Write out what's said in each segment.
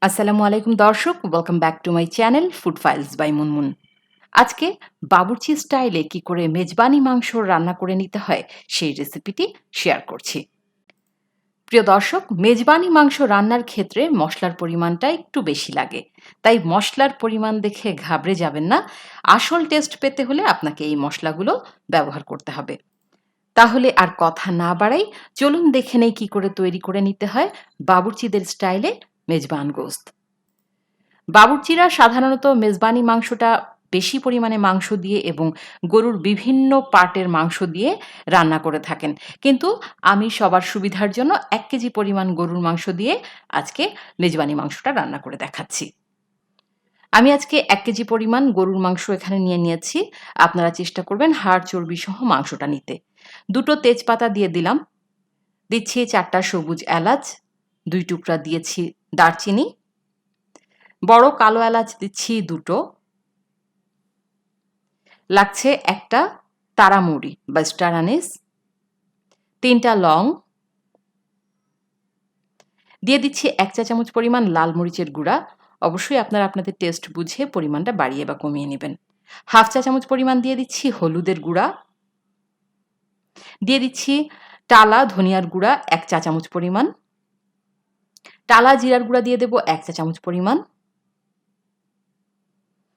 আসসালামু আলাইকুম দর্শক, welcome back to my channel food files by Munmun. আজকে বাবুর্চি স্টাইলে কি করে মেজবানি মাংস রান্না করে নিতে হয় সেই রেসিপিটি শেয়ার করছি। প্রিয় দর্শক, মেজবানি মাংস রান্নার ক্ষেত্রে মশলার পরিমাণটা একটু বেশি লাগে, তাই মশলার পরিমাণ দেখে ঘাবড়ে যাবেন না। আসল টেস্ট পেতে হলে আপনাকে এই মশলাগুলো ব্যবহার করতে হবে। তাহলে আর কথা না বাড়াই, চলুন দেখে নেই কি করে তৈরি করে নিতে হয় বাবুর্চিদের স্টাইলে মেজবান গোস্ত। বাবুর্চিরা সাধারণত মেজবানি মাংসটা বেশি পরিমাণে মাংস দিয়ে এবং গরুর বিভিন্ন পার্টের মাংস দিয়ে রান্না করে থাকেন। কিন্তু আমি সবার সুবিধার জন্য ১ কেজি পরিমাণ গরুর মাংস দিয়ে আজকে মেজবানি মাংসটা রান্না করে দেখাচ্ছি। আমি আজকে ১ কেজি পরিমাণ গরুর মাংস এখানে নিয়ে নিয়েছি। আপনারা চেষ্টা করবেন হাড় চর্বি সহ মাংসটা নিতে। ২ টো তেজপাতা দিয়ে দিলাম। দিচ্ছি ৪ টা সবুজ এলাচ, ২ টুকরা দিয়েছি দারচিনি, বড় কালো এলাচ দিচ্ছি ২ টো, লাগছে একটা তারামুড়ি বা স্টার আনিস, ৩ টা লং, দিয়ে দিচ্ছি ১ চা চামচ পরিমাণ লাল মরিচের গুঁড়া। অবশ্যই আপনারা আপনাদের টেস্ট বুঝে পরিমাণটা বাড়িয়ে বা কমিয়ে নেবেন। ১/২ চা চামচ পরিমাণ দিয়ে দিচ্ছি হলুদের গুঁড়া, দিয়ে দিচ্ছি টালা ধনিয়ার গুঁড়া ১ চা চামচ পরিমাণ, টালা জিরার গুঁড়া দিয়ে দেব ১ চা চামচ পরিমাণ।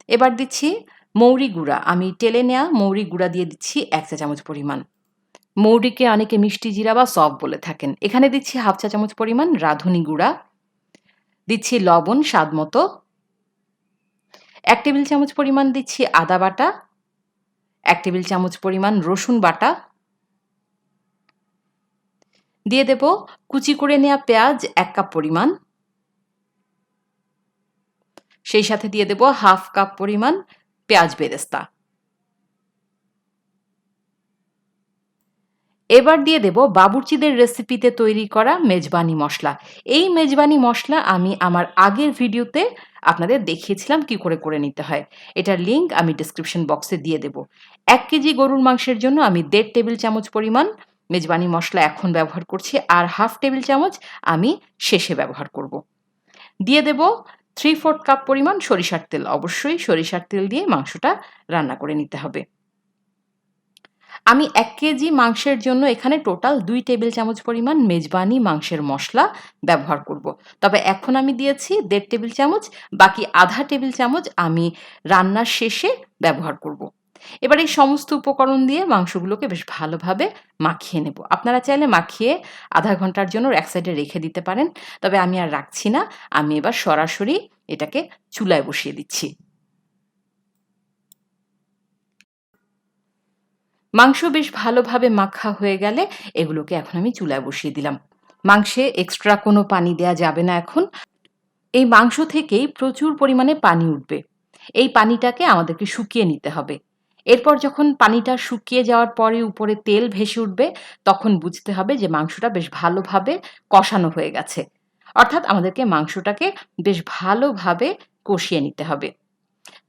এবার দিচ্ছি মৌরি গুঁড়া, আমি টেলে নেয়া মৌরি গুঁড়া দিয়ে দিচ্ছি ১ চা চামচ পরিমাণ। মৌরিকে অনেকে মিষ্টি জিরা বা সফ বলে থাকেন। এখানে দিচ্ছি ১/২ চা চামচ পরিমাণ রাঁধুনি গুঁড়া, দিচ্ছি লবণ স্বাদ মতো, ১ টেবিল চামচ পরিমাণ দিচ্ছি আদা বাটা, ১ টেবিল চামচ পরিমাণ রসুন বাটা, দিয়ে দেব কুচি করে নেওয়া পেঁয়াজ ১ কাপ পরিমাণ, সেই সাথে দিয়ে দেব ১/২ কাপ পরিমাণ পেঁয়াজ বেরেস্তা। এবার দিয়ে দেব বাবুর্চিদের রেসিপিতে তৈরি করা মেজবানি মসলা। এই মেজবানি মসলা আমি আমার আগের ভিডিওতে আপনাদের দেখিয়েছিলাম কি করে করে নিতে হয়। এটার লিংক আমি ডেসক্রিপশন বক্সে দিয়ে দেব। ১ কেজি গরুর মাংসের জন্য আমি ১.৫ টেবিল চামচ পরিমাণ মেজবানি মসলা এখন ব্যবহার করছি, আর ১/২ টেবিল চামচ আমি শেষে ব্যবহার করব। দিয়ে দেব ৩/৪ কাপ পরিমাণ সরিষার তেল। অবশ্যই সরিষার তেল দিয়ে মাংসটা রান্না করে নিতে হবে। আমি ১ কেজি মাংসের জন্য এখানে টোটাল ২ টেবিল চামচ পরিমাণ মেজবানি মাংসের মসলা ব্যবহার করব। তবে এখন আমি দিয়েছি ১.৫ টেবিল চামচ, বাকি ১/২ টেবিল চামচ আমি রান্নার শেষে ব্যবহার করব। এবার এই সমস্ত উপকরণ দিয়ে মাংসগুলোকে বেশ ভালোভাবে মাখিয়ে নেব। আপনারা চাইলে মাখিয়ে ০.৫ ঘন্টার জন্য এক সাইডে রেখে দিতে পারেন। তবে আমি আর রাখছি না। আমি এবার সরাসরি এটাকে চুলায় বসিয়ে দিচ্ছি। মাংস বেশ ভালোভাবে মাখা হয়ে গেলে এগুলোকে এখন আমি চুলায় বসিয়ে দিলাম। মাংসে এক্সট্রা কোনো পানি দেয়া যাবে না এখন। এই মাংস থেকেই প্রচুর পরিমাণে পানি উঠবে। এই পানিটাকে আমাদেরকে শুকিয়ে নিতে হবে। এরপর যখন পানিটা শুকিয়ে যাওয়ার পরে উপরে তেল ভেসে উঠবে, তখন বুঝতে হবে যে মাংসটা বেশ ভালোভাবে কষানো হয়ে গেছে। অর্থাৎ আমাদেরকে মাংসটাকে বেশ ভালোভাবে কষিয়ে নিতে হবে।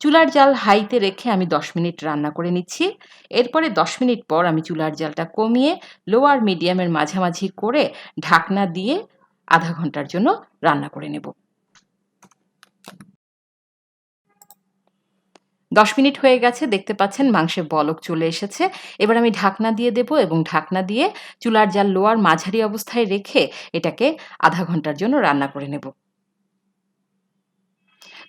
চুলার জাল হাইতে রেখে আমি ১০ মিনিট রান্না করে নিচ্ছি। এরপরে ১০ মিনিট পর আমি চুলার জালটা কমিয়ে লো আর মিডিয়ামের মাঝামাঝি করে ঢাকনা দিয়ে ০.৫ ঘন্টার জন্য রান্না করে নেব। ১০ মিনিট হয়ে গেছে, দেখতে পাচ্ছেন মাংসে বলক চলে এসেছে। এবার আমি ঢাকনা দিয়ে দেব এবং ঢাকনা দিয়ে চুলার জাল লো আর মাঝারি অবস্থায় রেখে এটাকে ০.৫ ঘন্টার জন্য রান্না করে নেব।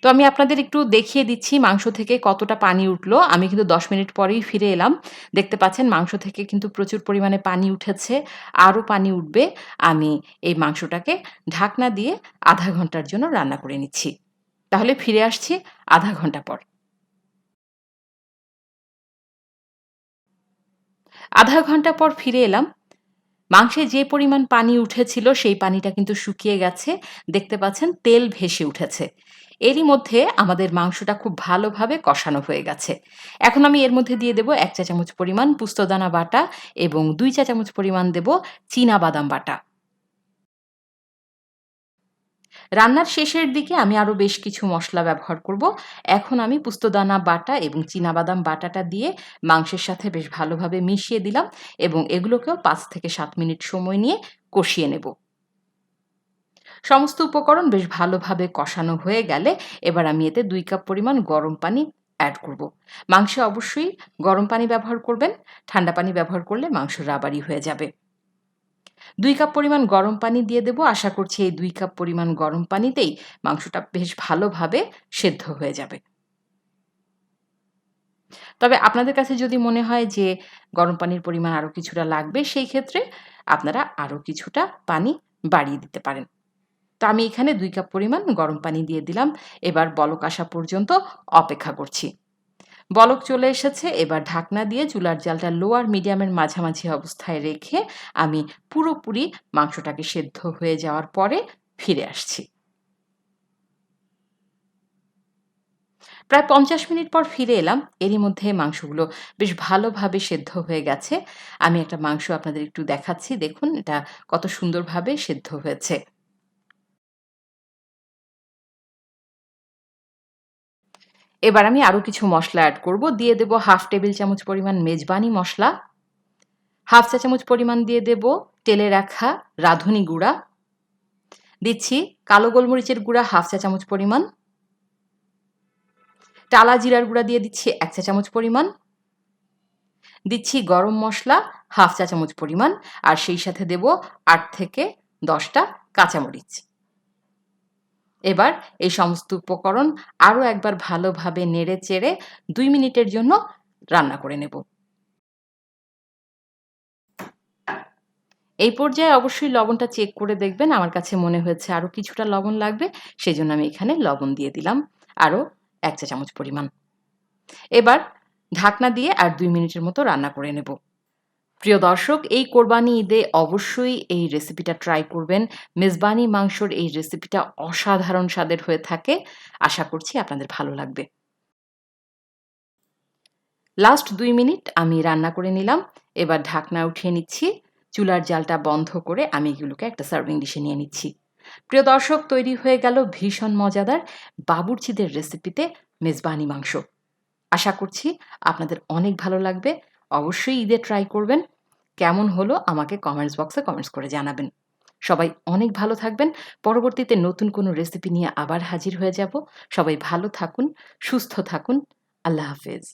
তো আমি আপনাদের একটু দেখিয়ে দিচ্ছি মাংস থেকে কতটা পানি উঠলো। আমি কিন্তু ১০ মিনিট পরেই ফিরে এলাম। দেখতে পাচ্ছেন মাংস থেকে কিন্তু প্রচুর পরিমাণে পানি উঠেছে। আরও পানি উঠবে। আমি এই মাংসটাকে ঢাকনা দিয়ে ০.৫ ঘন্টার জন্য রান্না করে নিচ্ছি। তাহলে ফিরে আসছি ০.৫ ঘন্টা পর। ০.৫ ঘন্টা পর ফিরে এলাম। মাংসে যে পরিমাণ পানি উঠেছিল সেই পানিটা কিন্তু শুকিয়ে গেছে। দেখতে পাচ্ছেন তেল ভেসে উঠেছে। এরই মধ্যে আমাদের মাংসটা খুব ভালোভাবে কষানো হয়ে গেছে। এখন আমি এর মধ্যে দিয়ে দেব ১ চা চামচ পরিমাণ পুস্তদানা বাটা এবং ২ চা চামচ পরিমাণ দেব চীনাবাদাম বাটা। রান্নার শেষের দিকে আমি আরও বেশ কিছু মসলা ব্যবহার করব। এখন আমি পুস্তদানা বাটা এবং চীনাবাদাম বাটাটা দিয়ে মাংসের সাথে বেশ ভালোভাবে মিশিয়ে দিলাম এবং এগুলোকেও ৫ থেকে ৭ মিনিট সময় নিয়ে কষিয়ে নেব। সমস্ত উপকরণ বেশ ভালোভাবে কষানো হয়ে গেলে এবার আমি এতে 2 কাপ পরিমাণ গরম পানি অ্যাড করব। মাংসে অবশ্যই গরম পানি ব্যবহার করবেন। ঠান্ডা পানি ব্যবহার করলে মাংস রাবারি হয়ে যাবে। 2 কাপ পরিমাণ গরম পানি দিয়ে দেব। আশা করছি এই 2 কাপ পরিমাণ গরম পানিতেই মাংসটা বেশ ভালোভাবে সেদ্ধ হয়ে যাবে। তবে আপনাদের কাছে যদি মনে হয় যে গরম পানির পরিমাণ আরো কিছুটা লাগবে, সেই ক্ষেত্রে আপনারা আরো কিছুটা পানি বাড়িয়ে দিতে পারেন। তো আমি এখানে 2 কাপ পরিমাণ গরম পানি দিয়ে দিলাম। এবার বলক আসা পর্যন্ত অপেক্ষা করছি। বলক চলে এসেছে। এবার ঢাকনা দিয়ে চুলার জালটা লো আর মিডিয়ামের মাঝামাঝি অবস্থায় রেখে আমি পুরোপুরি মাংসটাকে সেদ্ধ হয়ে যাওয়ার পরে ফিরে আসছি। প্রায় ৫০ মিনিট পর ফিরে এলাম। এরই মধ্যে মাংসগুলো বেশ ভালোভাবে সেদ্ধ হয়ে গেছে। আমি একটা মাংস আপনাদের একটু দেখাচ্ছি। দেখুন এটা কত সুন্দরভাবে সেদ্ধ হয়েছে। এবার আমি আরো কিছু মসলা এড করব। দিয়ে দেব 1/2 টেবিল চামচ পরিমাণ মেজবানি মসলা, 1/2 চা চামচ পরিমাণ দিয়ে দেব তেলে রাখা রাঁধুনি গুঁড়া, দিচ্ছি কালো গোলমরিচের গুঁড়া 1/2 চা চামচ পরিমাণ, টালা জিরার গুঁড়া দিয়ে দিচ্ছি 1 চা চামচ পরিমাণ, দিচ্ছি গরম মসলা 1/2 চা চামচ পরিমাণ আর সেই সাথে দেব ৮ থেকে ১০ টা কাঁচামরিচ। এবার এই সমস্ত উপকরণ আরো একবার ভালোভাবে নেড়ে-চেড়ে ২ মিনিটের জন্য রান্না করে নেব। এই পর্যায়ে অবশ্যই লবণটা চেক করে দেখবেন। আমার কাছে মনে হয়েছে আরো কিছুটা লবণ লাগবে। সেজন্য আমি এখানে লবণ দিয়ে দিলাম আরো ১ চা চামচ পরিমাণ। এবার ঢাকনা দিয়ে আর ২ মিনিটের মতো রান্না করে নেব। প্রিয় দর্শক, এই কোরবানি ঈদে অবশ্যই এই রেসিপিটা ট্রাই করবেন। মেজবানি মাংসর এই রেসিপিটা অসাধারণ স্বাদের হয়ে থাকে। আশা করছি আপনাদের ভালো লাগবে। লাস্ট ২ মিনিট আমি রান্না করে নিলাম। এবার ঢাকনা উঠিয়ে নিচ্ছি। চুলার জালটা বন্ধ করে আমি এগুলোকে একটা সার্ভিং ডিশে নিয়ে নিচ্ছি। প্রিয় দর্শক, তৈরি হয়ে গেল ভীষণ মজাদার বাবুর্চিদের রেসিপিতে মেজবানি মাংস। আশা করছি আপনাদের অনেক ভালো লাগবে। অবশ্যই ঈদে ট্রাই করবেন। কেমন হলো আমাকে কমেন্টস বক্সে কমেন্টস করে জানাবেন। সবাই অনেক ভালো থাকবেন। পরবর্তীতে নতুন কোনো রেসিপি নিয়ে আবার হাজির হয়ে যাব। সবাই ভালো থাকুন, সুস্থ থাকুন। আল্লাহ হাফেজ।